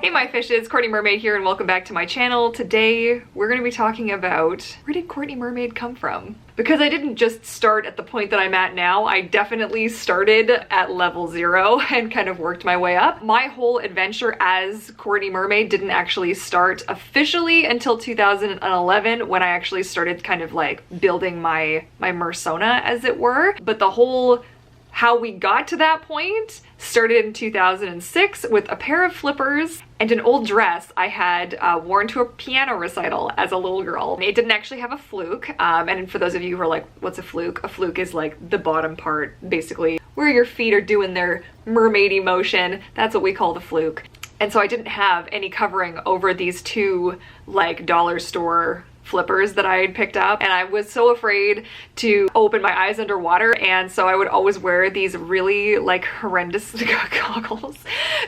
Hey my fishes, Courtney Mermaid here and welcome back to my channel. Today we're going to be talking about where did Courtney Mermaid come from? Because I didn't just start at the point that I'm at now, I definitely started at level 0 and kind of worked my way up. My whole adventure as Courtney Mermaid didn't actually start officially until 2011 when I actually started kind of like building my mersona, as it were. But the whole how we got to that point started in 2006 with a pair of flippers and an old dress I had worn to a piano recital as a little girl. It didn't actually have a fluke, and for those of you who are like, what's a fluke? A fluke is like the bottom part, basically, where your feet are doing their mermaidy motion. That's what we call the fluke. And so I didn't have any covering over these two like dollar store flippers that I had picked up, and I was so afraid to open my eyes underwater, and so I would always wear these really like horrendous goggles,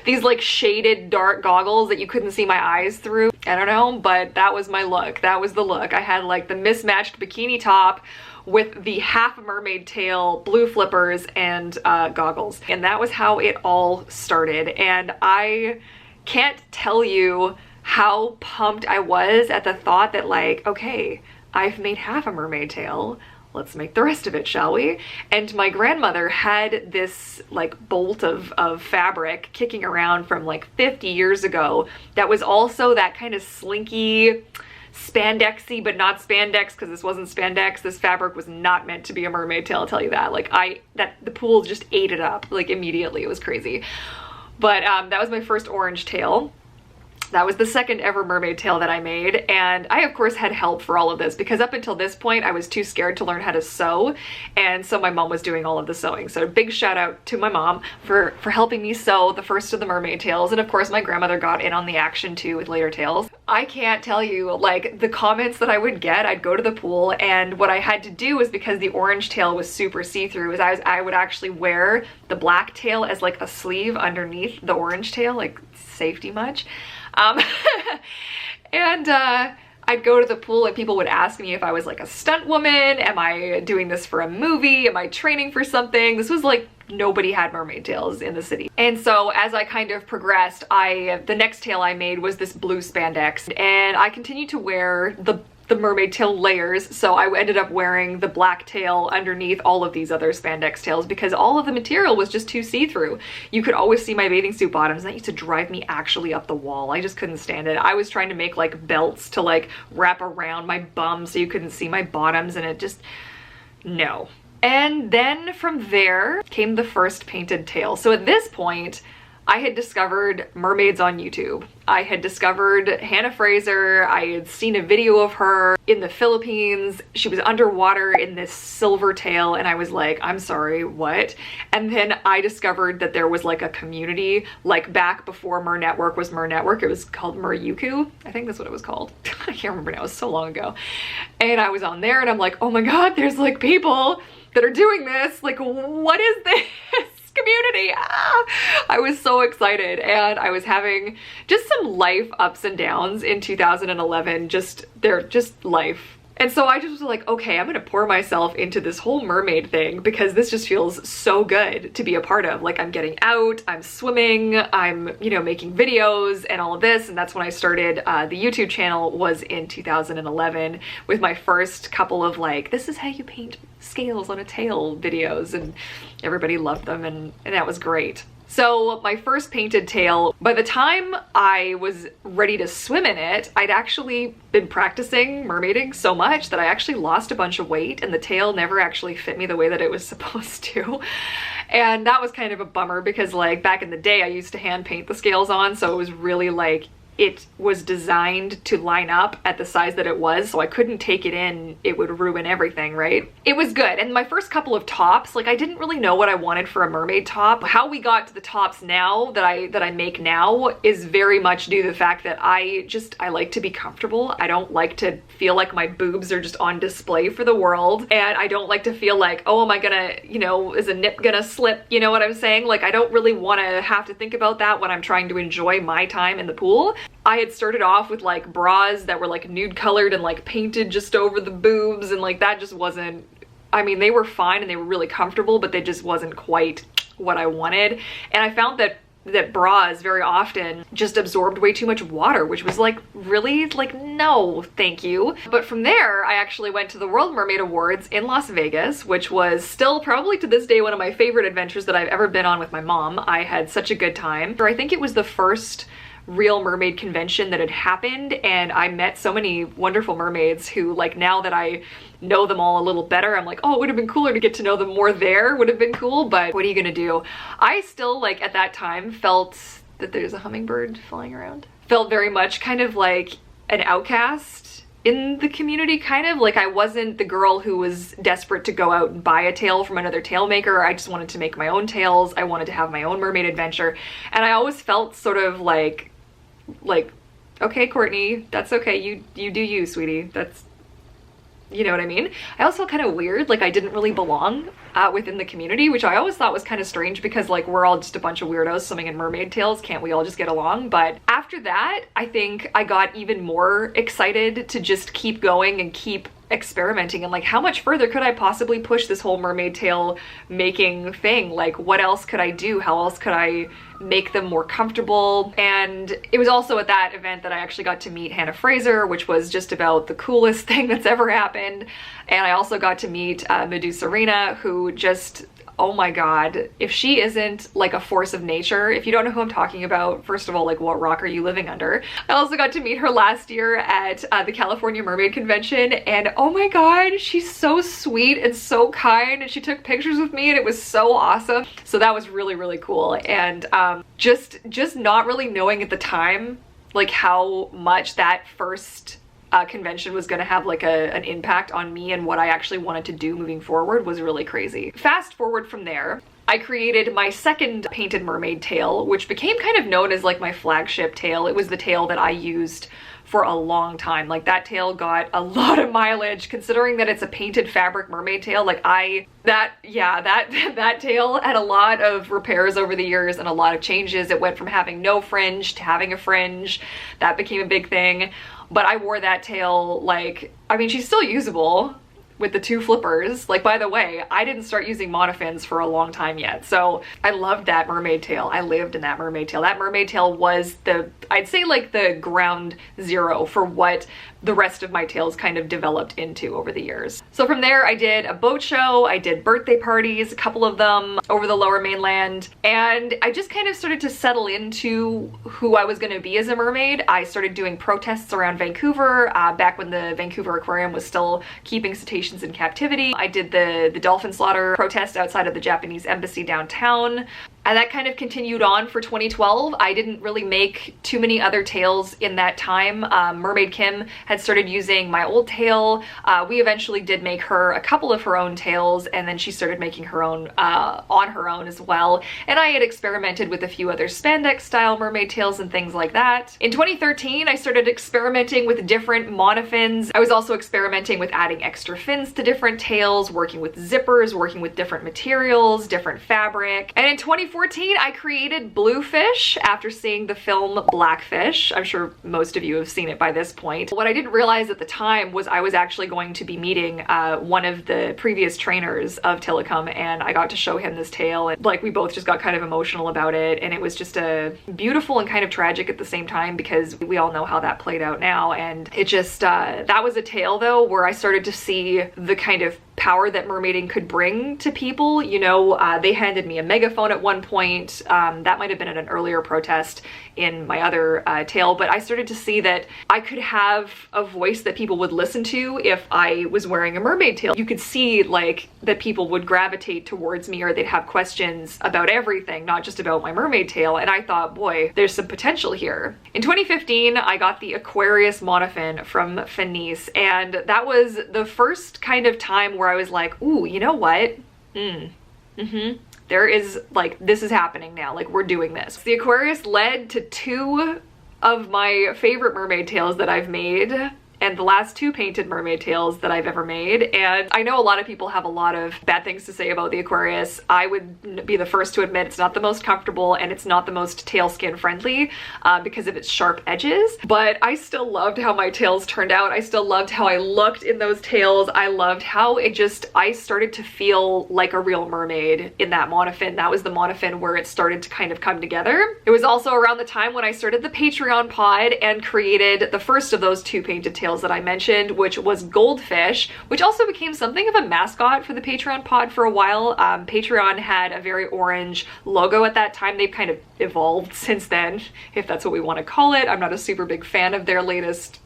these like shaded dark goggles that you couldn't see my eyes through. I don't know, but that was my look. That was the look. I had like the mismatched bikini top with the half mermaid tail, blue flippers, and goggles, and that was how it all started. And I can't tell you how pumped I was at the thought that like, okay, I've made half a mermaid tail, let's make the rest of it, shall we? And my grandmother had this like bolt of fabric kicking around from like 50 years ago that was also that kind of slinky, spandexy, but not spandex, because this wasn't spandex. This fabric was not meant to be a mermaid tail, I'll tell you that. Like the pool just ate it up like immediately. It was crazy. But that was my first orange tail. That was the second ever mermaid tail that I made, and I of course had help for all of this because up until this point I was too scared to learn how to sew, and so my mom was doing all of the sewing. So a big shout out to my mom for helping me sew the first of the mermaid tails, and of course my grandmother got in on the action too with later tails. I can't tell you like the comments that I would get. I'd go to the pool, and what I had to do was, because the orange tail was super see-through, is I would actually wear the black tail as like a sleeve underneath the orange tail, like safety much. And I'd go to the pool and people would ask me if I was like a stunt woman, am I doing this for a movie, am I training for something? This was like nobody had mermaid tails in the city. And so as I kind of progressed, the next tail I made was this blue spandex, and I continued to wear the mermaid tail layers, so I ended up wearing the black tail underneath all of these other spandex tails because all of the material was just too see-through. You could always see my bathing suit bottoms, and that used to drive me actually up the wall. I just couldn't stand it. I was trying to make like belts to like wrap around my bum so you couldn't see my bottoms, and it just, no. And then from there came the first painted tail. So at this point, I had discovered mermaids on YouTube. I had discovered Hannah Fraser. I had seen a video of her in the Philippines. She was underwater in this silver tail, and I was like, I'm sorry, what? And then I discovered that there was like a community, like back before Mer Network was Mer Network, it was called Meryuku. I think that's what it was called. I can't remember now, it was so long ago. And I was on there and I'm like, oh my God, there's like people that are doing this. Like, what is this? Community. I was so excited, and I was having just some life ups and downs in 2011, just life. And so I just was like, okay, I'm gonna pour myself into this whole mermaid thing because this just feels so good to be a part of. Like, I'm getting out, I'm swimming, I'm, you know, making videos and all of this. And that's when I started the YouTube channel, was in 2011 with my first couple of like, this is how you paint scales on a tail videos, and everybody loved them, and that was great. So my first painted tail, by the time I was ready to swim in it, I'd actually been practicing mermaiding so much that I actually lost a bunch of weight, and the tail never actually fit me the way that it was supposed to. And that was kind of a bummer because like back in the day I used to hand paint the scales on, so it was really like, it was designed to line up at the size that it was, so I couldn't take it in, it would ruin everything, right? It was good. And my first couple of tops, like I didn't really know what I wanted for a mermaid top. How we got to the tops now that I make now is very much due to the fact that I like to be comfortable. I don't like to feel like my boobs are just on display for the world, and I don't like to feel like, oh, am I gonna, you know, is a nip gonna slip, you know what I'm saying? Like, I don't really want to have to think about that when I'm trying to enjoy my time in the pool. I had started off with like bras that were like nude colored and like painted just over the boobs, and like that just wasn't, I mean, they were fine and they were really comfortable, but they just wasn't quite what I wanted. And I found that that bras very often just absorbed way too much water, which was like, really? Like, no, thank you. But from there, I actually went to the World Mermaid Awards in Las Vegas, which was still probably to this day one of my favorite adventures that I've ever been on with my mom. I had such a good time. I think it was the first real mermaid convention that had happened, and I met so many wonderful mermaids who, like, now that I know them all a little better, I'm like, oh, it would have been cooler to get to know them more there, would have been cool, but what are you gonna do? I still, like, at that time felt that there's a hummingbird flying around. Felt very much kind of like an outcast in the community, kind of. Like, I wasn't the girl who was desperate to go out and buy a tail from another tail maker. I just wanted to make my own tails. I wanted to have my own mermaid adventure, and I always felt sort of like, okay, Courtney, that's okay, you do you, sweetie. That's, you know what I mean? I also felt kind of weird, like I didn't really belong within the community, which I always thought was kind of strange because, like, we're all just a bunch of weirdos swimming in mermaid tails. Can't we all just get along? But after that, I think I got even more excited to just keep going and keep experimenting, and like, how much further could I possibly push this whole mermaid tail making thing? Like, what else could I do? How else could I make them more comfortable? And it was also at that event that I actually got to meet Hannah Fraser, which was just about the coolest thing that's ever happened. And I also got to meet Medusa Rena, who just, oh my god, if she isn't like a force of nature. If you don't know who I'm talking about, first of all, like, what rock are you living under? I also got to meet her last year at the California Mermaid Convention, and oh my god, she's so sweet and so kind, and she took pictures with me, and it was so awesome. So that was really, really cool. And just not really knowing at the time, like, how much that first convention was going to have like an impact on me and what I actually wanted to do moving forward was really crazy. Fast forward from there, I created my second painted mermaid tail, which became kind of known as like my flagship tail. It was the tail that I used for a long time. Like, that tail got a lot of mileage, considering that it's a painted fabric mermaid tail. Like, that tail had a lot of repairs over the years and a lot of changes. It went from having no fringe to having a fringe. That became a big thing. But I wore that tail, like, I mean, she's still usable with the two flippers. Like, by the way, I didn't start using monofins for a long time yet. So I loved that mermaid tail. I lived in that mermaid tail. That mermaid tail was the, I'd say, like, the ground zero for what the rest of my tails kind of developed into over the years. So from there, I did a boat show, I did birthday parties, a couple of them over the Lower Mainland, and I just kind of started to settle into who I was going to be as a mermaid. I started doing protests around Vancouver, back when the Vancouver Aquarium was still keeping cetaceans in captivity. I did the dolphin slaughter protest outside of the Japanese embassy downtown. And that kind of continued on for 2012. I didn't really make too many other tails in that time. Mermaid Kim had started using my old tail. We eventually did make her a couple of her own tails, and then she started making her own on her own as well. And I had experimented with a few other spandex style mermaid tails and things like that. In 2013, I started experimenting with different monofins. I was also experimenting with adding extra fins to different tails, working with zippers, working with different materials, different fabric. And in 2014, I created Bluefish after seeing the film Blackfish. I'm sure most of you have seen it by this point. What I didn't realize at the time was I was actually going to be meeting one of the previous trainers of Tilikum, and I got to show him this tail, and like, we both just got kind of emotional about it, and it was just a beautiful and kind of tragic at the same time, because we all know how that played out now. And it just that was a tale though where I started to see the kind of power that mermaiding could bring to people. You know, they handed me a megaphone at one point. That might have been at an earlier protest in my other tale, but I started to see that I could have a voice that people would listen to if I was wearing a mermaid tail. You could see, like, that people would gravitate towards me, or they'd have questions about everything, not just about my mermaid tail. And I thought, boy, there's some potential here. In 2015, I got the Aquarius monofin from Fenice, and that was the first kind of time where I was like, ooh, you know what? There is, like, this is happening now. Like, we're doing this. The Aquarius led to two of my favorite mermaid tails that I've made and the last 2 painted mermaid tails that I've ever made. And I know a lot of people have a lot of bad things to say about the Aquarius. I would be the first to admit it's not the most comfortable and it's not the most tail skin friendly because of its sharp edges, but I still loved how my tails turned out. I still loved how I looked in those tails. I loved how I started to feel like a real mermaid in that monofin. That was the monofin where it started to kind of come together. It was also around the time when I started the Patreon pod and created the first of those 2 painted tails that I mentioned, which was Goldfish, which also became something of a mascot for the Patreon pod for a while. Patreon had a very orange logo at that time. They've kind of evolved since then, if that's what we want to call it. I'm not a super big fan of their latest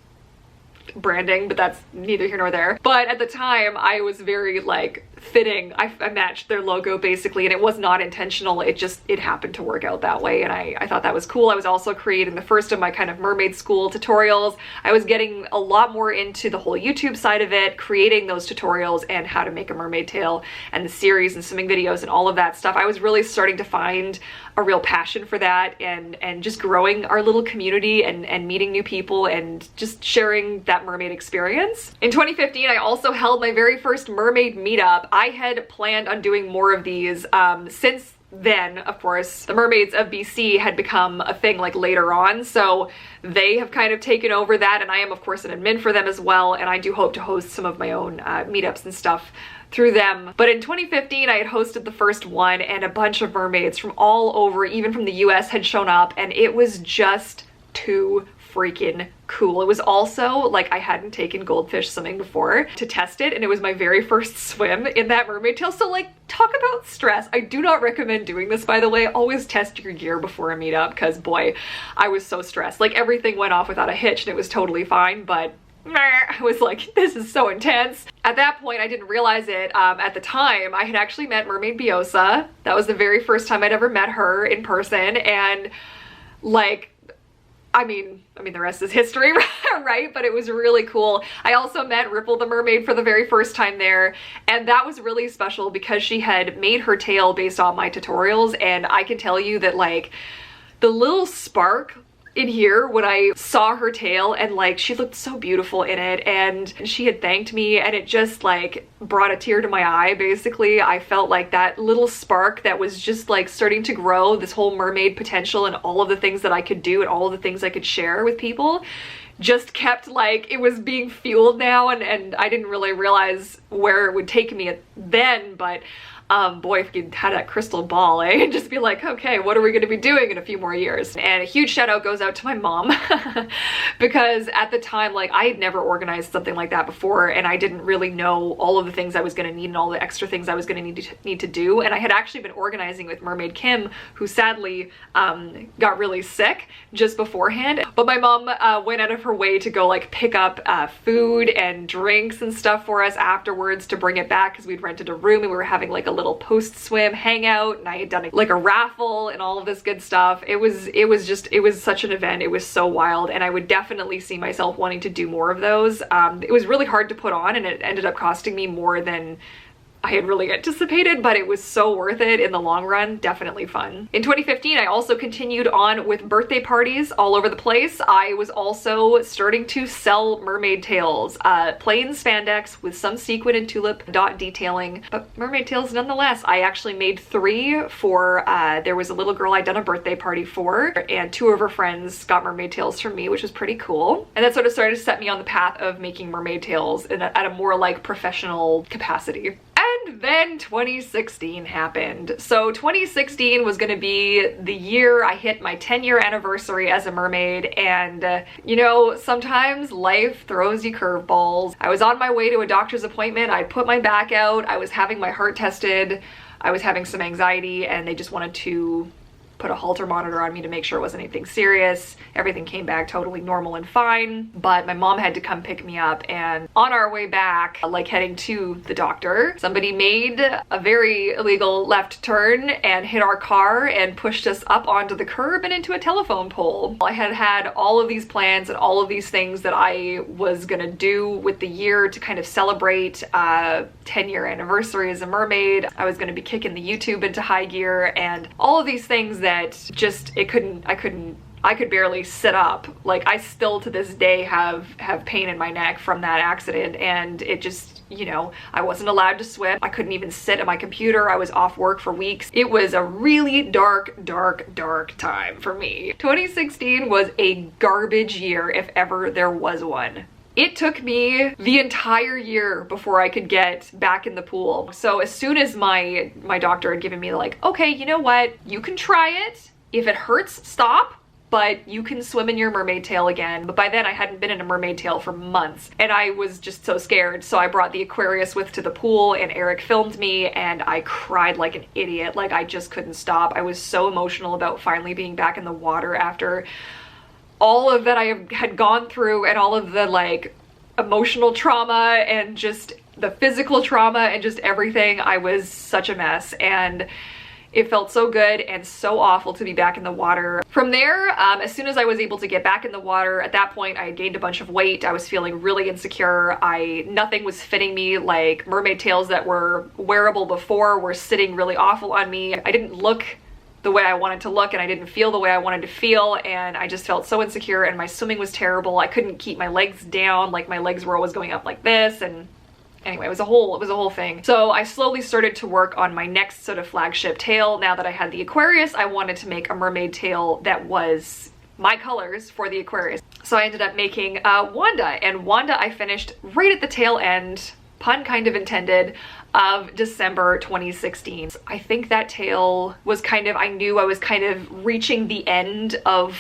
branding, but that's neither here nor there. But at the time, I was very like fitting. I matched their logo basically, and it was not intentional. It happened to work out that way, and I thought that was cool. I was also creating the first of my kind of mermaid school tutorials. I was getting a lot more into the whole YouTube side of it, creating those tutorials and how to make a mermaid tail and the series and swimming videos and all of that stuff. I was really starting to find a real passion for that, and just growing our little community and meeting new people and just sharing that mermaid experience. In 2015, I also held my very first mermaid meetup. I had planned on doing more of these since then. Of course, the Mermaids of BC had become a thing like later on, so they have kind of taken over that, and I am of course an admin for them as well, and I do hope to host some of my own meetups and stuff through them. But in 2015, I had hosted the first one, and a bunch of mermaids from all over, even from the US, had shown up, and it was just too freaking cool. It was also like I hadn't taken goldfish swimming before to test it, and it was my very first swim in that mermaid tail. So like, talk about stress. I do not recommend doing this, by the way. Always test your gear before a meetup, because boy, I was so stressed. Like, everything went off without a hitch and it was totally fine, but I was like, this is so intense. At that point, I didn't realize it. At the time, I had actually met Mermaid Biosa. That was the very first time I'd ever met her in person, and like, I mean, the rest is history, right? But it was really cool. I also met Ripple the mermaid for the very first time there, and that was really special because she had made her tail based on my tutorials, and I can tell you that like the little spark in here when I saw her tail, and like she looked so beautiful in it, and she had thanked me, and it just like brought a tear to my eye. Basically, I felt like that little spark that was just like starting to grow, this whole mermaid potential and all of the things that I could do and all of the things I could share with people, just kept like, it was being fueled now, and I didn't really realize where it would take me then, but boy, if you had that crystal ball, and just be like, okay, what are we going to be doing in a few more years? And a huge shout out goes out to my mom because at the time, like, I had never organized something like that before, and I didn't really know all of the things I was going to need and all the extra things I was going to need to do. And I had actually been organizing with Mermaid Kim, who sadly got really sick just beforehand. But my mom went out of her way to go like pick up food and drinks and stuff for us afterwards to bring it back, because we'd rented a room and we were having like a little post-swim hangout, and I had done like a raffle and all of this good stuff. It was such an event. It was so wild, and I would definitely see myself wanting to do more of those. It was really hard to put on, and it ended up costing me more than I had really anticipated, but it was so worth it in the long run. Definitely fun. In 2015, I also continued on with birthday parties all over the place. I was also starting to sell mermaid tails, plain spandex with some sequin and tulip dot detailing, but mermaid tails nonetheless. I actually made 3 for, there was a little girl I'd done a birthday party for, and 2 of her friends got mermaid tails from me, which was pretty cool. And that sort of started to set me on the path of making mermaid tails at a more like professional capacity. And then 2016 happened. So 2016 was going to be the year I hit my 10-year anniversary as a mermaid, and you know, sometimes life throws you curveballs. I was on my way to a doctor's appointment. I'd put my back out. I was having my heart tested. I was having some anxiety, and they just wanted to put a Holter monitor on me to make sure it wasn't anything serious. Everything came back totally normal and fine, but my mom had to come pick me up, and on our way back, like heading to the doctor, somebody made a very illegal left turn and hit our car and pushed us up onto the curb and into a telephone pole. I had had all of these plans and all of these things that I was gonna do with the year to kind of celebrate 10-year anniversary as a mermaid. I was gonna be kicking the YouTube into high gear and all of these things that just, I couldn't I could barely sit up. Like, I still to this day have pain in my neck from that accident, and it just, you know, I wasn't allowed to swim. I couldn't even sit at my computer. I was off work for weeks. It was a really dark time for me. 2016 was a garbage year if ever there was one. It took me the entire year before I could get back in the pool. So as soon as my doctor had given me like, okay, you know what? You can try it. If it hurts, stop. But you can swim in your mermaid tail again. But by then I hadn't been in a mermaid tail for months and I was just so scared. So I brought the Aquarius to the pool and Eric filmed me and I cried like an idiot. Like, I just couldn't stop. I was so emotional about finally being back in the water after all of that I had gone through, and all of the like emotional trauma and just the physical trauma and just everything. I was such a mess, and it felt so good and so awful to be back in the water. From there, as soon as I was able to get back in the water, at that point I had gained a bunch of weight. I was feeling really insecure. Nothing was fitting me. Like, mermaid tails that were wearable before were sitting really awful on me. I didn't look the way I wanted to look, and I didn't feel the way I wanted to feel, and I just felt so insecure, and my swimming was terrible. I couldn't keep my legs down. Like, my legs were always going up like this, and anyway, it was a whole thing. So I slowly started to work on my next sort of flagship tail. Now that I had the Aquarius, I wanted to make a mermaid tail that was my colors for the Aquarius. So I ended up making Wanda, and Wanda I finished right at the tail end, pun kind of intended, of December 2016. I think that tail was kind of, I knew I was kind of reaching the end of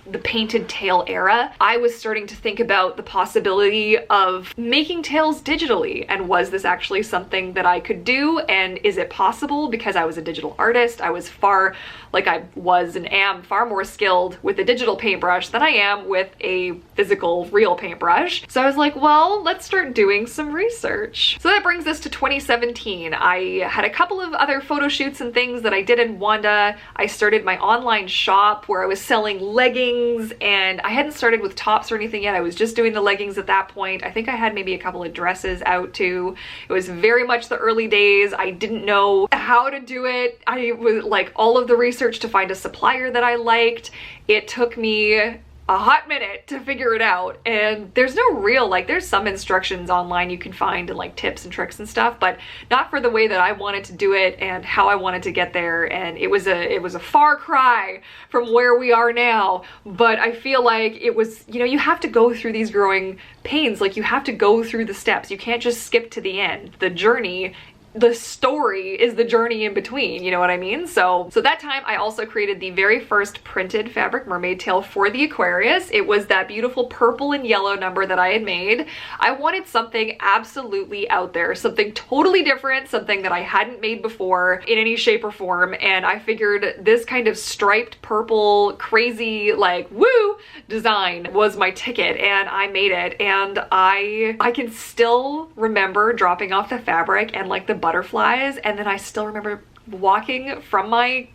the painted tail era. I was starting to think about the possibility of making tails digitally, and was this actually something that I could do, and is it possible? Because I was a digital artist, I was far more skilled with a digital paintbrush than I am with a physical real paintbrush. So I was like, well, let's start doing some research. So that brings us to 2017. I had a couple of other photo shoots and things that I did in Wanda. I started my online shop where I was selling leggings, and I hadn't started with tops or anything yet. I was just doing the leggings at that point. I think I had maybe a couple of dresses out too. It was very much the early days. I didn't know how to do it. I was like all of the research to find a supplier that I liked. It took me a hot minute to figure it out, and there's no real, like, there's some instructions online you can find and like tips and tricks and stuff, but not for the way that I wanted to do it and how I wanted to get there. And it was a far cry from where we are now, but I feel like it was, you know, you have to go through these growing pains. Like, you have to go through the steps. You can't just skip to the end. The journey, the story is the journey in between, you know what I mean? So that time I also created the very first printed fabric mermaid tail for the Aquarius. It was that beautiful purple and yellow number that I had made. I wanted something absolutely out there, something totally different, something that I hadn't made before in any shape or form, and I figured this kind of striped purple crazy like woo design was my ticket, and I made it. And I can still remember dropping off the fabric and like the butterflies, and then I still remember walking from my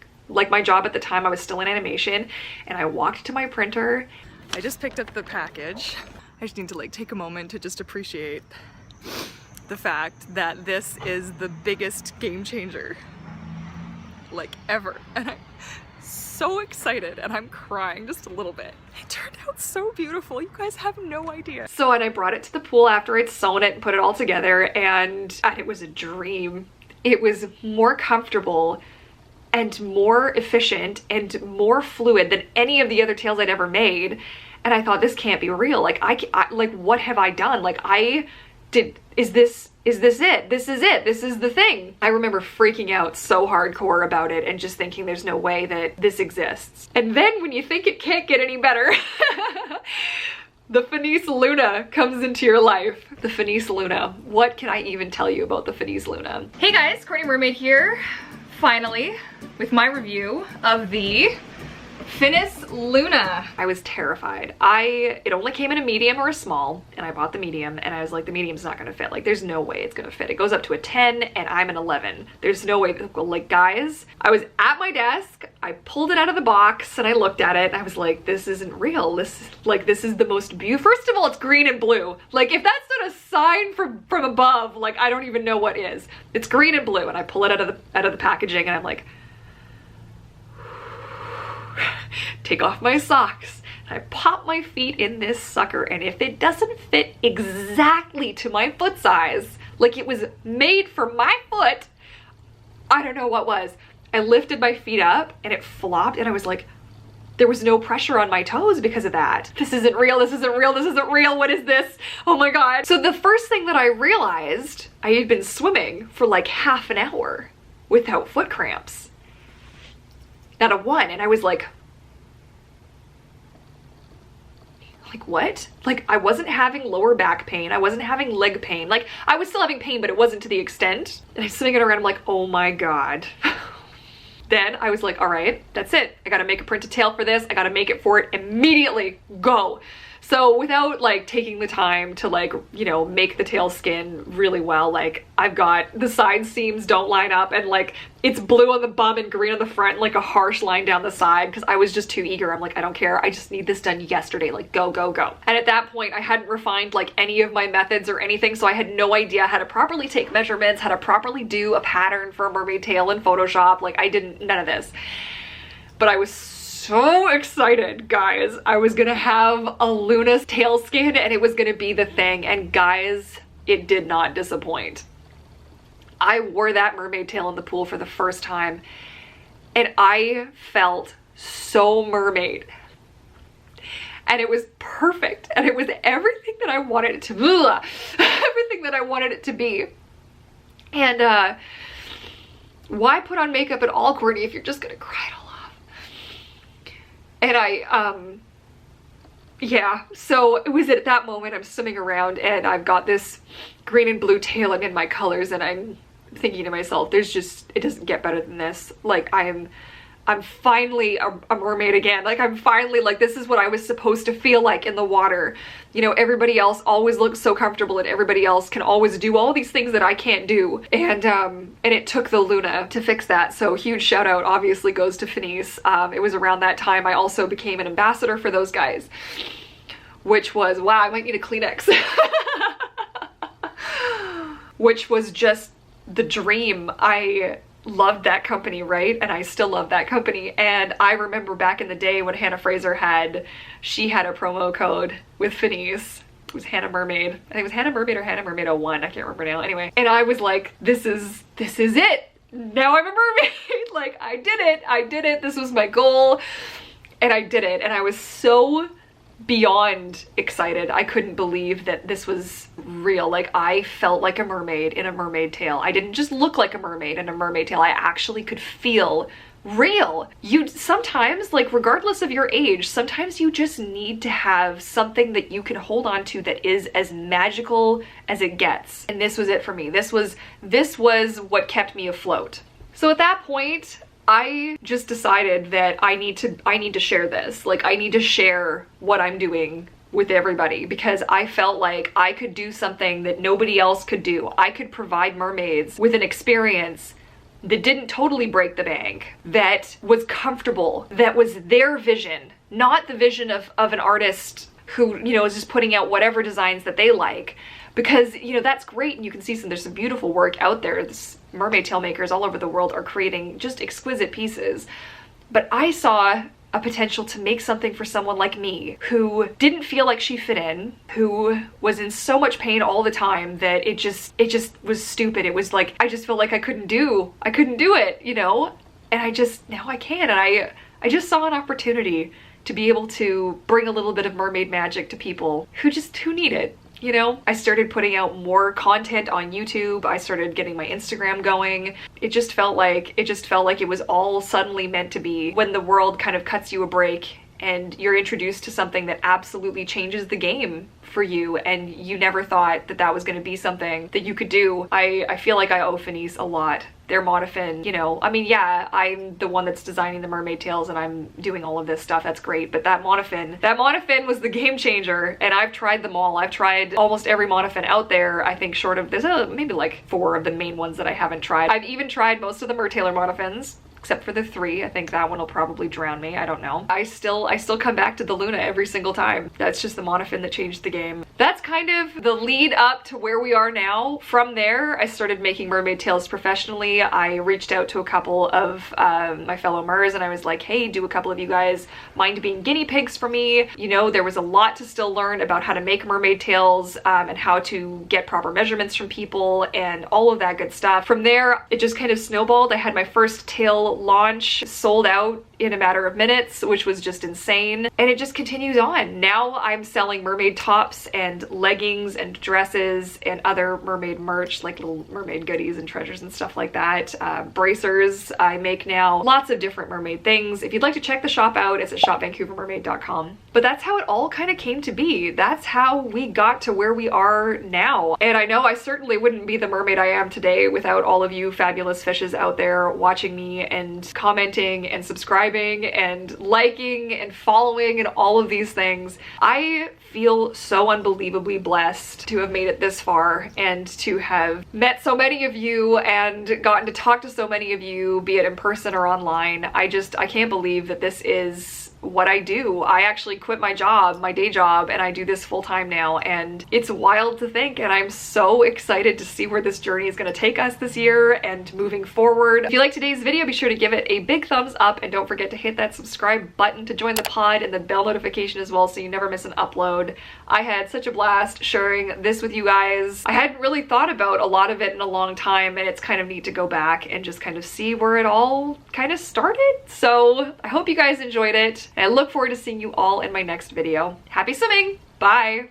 job at the time. I was still in animation, and I walked to my printer. I just picked up the package. I just need to like take a moment to just appreciate the fact that this is the biggest game changer like ever, and I'm so excited, and I'm crying just a little bit. It turned out so beautiful. You guys have no idea. So, and I brought it to the pool after I'd sewn it and put it all together, and it was a dream. It was more comfortable and more efficient and more fluid than any of the other tails I'd ever made. And I thought, this can't be real. Like, I like, what have I done? Like, is this it? This is it. This is the thing. I remember freaking out so hardcore about it and just thinking there's no way that this exists. And then when you think it can't get any better, the Finis Luna comes into your life. The Finis Luna. What can I even tell you about the Finis Luna? Hey guys, Courtney Mermaid here, finally, with my review of the Finis Luna. I was terrified. It only came in a medium or a small, and I bought the medium, and I was like, the medium's not gonna fit. Like, there's no way it's gonna fit. It goes up to a 10 and I'm an 11. There's no way. Like, guys, I was at my desk, I pulled it out of the box and I looked at it and I was like, this isn't real. This is the most beautiful. First of all, it's green and blue. Like, if that's not a sign from above, like, I don't even know what is. It's green and blue, and I pull it out of the packaging and I'm like, take off my socks, and I pop my feet in this sucker, and if it doesn't fit exactly to my foot size, like it was made for my foot, I don't know what was. I lifted my feet up and it flopped, and I was like, there was no pressure on my toes because of that. This isn't real, this isn't real, this isn't real, what is this? Oh my God. So the first thing that I realized, I had been swimming for like half an hour without foot cramps. Not a one, and I was like what? Like I wasn't having lower back pain, I wasn't having leg pain. Like I was still having pain, but it wasn't to the extent. And I'm swinging around, I'm like, oh my God. Then I was like, all right, that's it. I gotta make a printed tail for this. I gotta make it for it immediately, go. So without like taking the time to like, you know, make the tail skin really well, like I've got the side seams don't line up, and like it's blue on the bum and green on the front, and like a harsh line down the side, because I was just too eager. I'm like, I don't care, I just need this done yesterday, like go, go, go. And at that point I hadn't refined like any of my methods or anything, so I had no idea how to properly take measurements, how to properly do a pattern for a mermaid tail in Photoshop. Like I didn't, none of this. But I was so excited, guys. I was gonna have a Luna tail skin and it was gonna be the thing, and guys, it did not disappoint. I wore that mermaid tail in the pool for the first time and I felt so mermaid, and it was perfect, and it was everything that I wanted it to be, everything that I wanted it to be. And why put on makeup at all, Courtney, if you're just gonna cry it all off? And yeah, so it was at that moment I'm swimming around and I've got this green and blue tail, and in my colors, and I'm thinking to myself, there's just, it doesn't get better than this. Like I'm finally a mermaid again. Like I'm finally, like this is what I was supposed to feel like in the water. You know, everybody else always looks so comfortable, and everybody else can always do all these things that I can't do. And it took the Luna to fix that. So huge shout out obviously goes to Fenice. It was around that time I also became an ambassador for those guys, which was, wow, I might need a Kleenex. Which was just the dream. I loved that company, right? And I still love that company. And I remember back in the day when Hannah Fraser she had a promo code with Fenice. It was Hannah Mermaid. I think it was Hannah Mermaid or Hannah Mermaid 01. I can't remember now. Anyway, and I was like, this is it. Now I'm a mermaid. Like I did it. This was my goal. And I did it. And I was so beyond excited. I couldn't believe that this was real. Like I felt like a mermaid in a mermaid tail. I didn't just look like a mermaid in a mermaid tail. I actually could feel real. You sometimes, like regardless of your age, sometimes you just need to have something that you can hold on to that is as magical as it gets. And this was it for me. This was what kept me afloat. So at that point, I just decided that I need to share this. Like I need to share what I'm doing with everybody, because I felt like I could do something that nobody else could do. I could provide mermaids with an experience that didn't totally break the bank, that was comfortable, that was their vision, not the vision of an artist who, you know, is just putting out whatever designs that they like. Because, you know, that's great, and you can see there's some beautiful work out there. This mermaid tail makers all over the world are creating just exquisite pieces. But I saw a potential to make something for someone like me who didn't feel like she fit in, who was in so much pain all the time that it just was stupid. It was like, I just felt like I couldn't do it, you know? And now I can. And I just saw an opportunity to be able to bring a little bit of mermaid magic to people who need it. You know, I started putting out more content on YouTube. I started getting my Instagram going. It just felt like it was all suddenly meant to be, when the world kind of cuts you a break and you're introduced to something that absolutely changes the game for you, and you never thought that was going to be something that you could do. I feel like I owe Fenice a lot. Their Monofin, you know, I mean, yeah, I'm the one that's designing the mermaid tails and I'm doing all of this stuff, that's great, but that Monofin was the game changer, and I've tried them all. I've tried almost every Monofin out there, I think, short of, there's maybe like 4 of the main ones that I haven't tried. I've even tried most of the Mertailor Monofins. except for the 3. I think that one will probably drown me. I don't know. I still come back to the Luna every single time. That's just the Monofin that changed the game. That's kind of the lead up to where we are now. From there, I started making mermaid tails professionally. I reached out to a couple of my fellow mers and I was like, hey, do a couple of you guys mind being guinea pigs for me? You know, there was a lot to still learn about how to make mermaid tails and how to get proper measurements from people and all of that good stuff. From there, it just kind of snowballed. I had my first tail launch sold out in a matter of minutes, which was just insane. And it just continues on. Now I'm selling mermaid tops and leggings and dresses and other mermaid merch, like little mermaid goodies and treasures and stuff like that. Bracers I make now. Lots of different mermaid things. If you'd like to check the shop out, it's at shopvancouvermermaid.com. But that's how it all kind of came to be. That's how we got to where we are now. And I know I certainly wouldn't be the mermaid I am today without all of you fabulous fishes out there watching me and commenting and subscribing and liking and following and all of these things. I feel so unbelievably blessed to have made it this far and to have met so many of you and gotten to talk to so many of you, be it in person or online. I can't believe that this is what I do. I actually quit my job, my day job, and I do this full time now, and it's wild to think, and I'm so excited to see where this journey is going to take us this year and moving forward. If you like today's video, be sure to give it a big thumbs up and don't forget to hit that subscribe button to join the pod and the bell notification as well so you never miss an upload. I had such a blast sharing this with you guys. I hadn't really thought about a lot of it in a long time, and it's kind of neat to go back and just kind of see where it all kind of started. So I hope you guys enjoyed it. And I look forward to seeing you all in my next video. Happy swimming! Bye!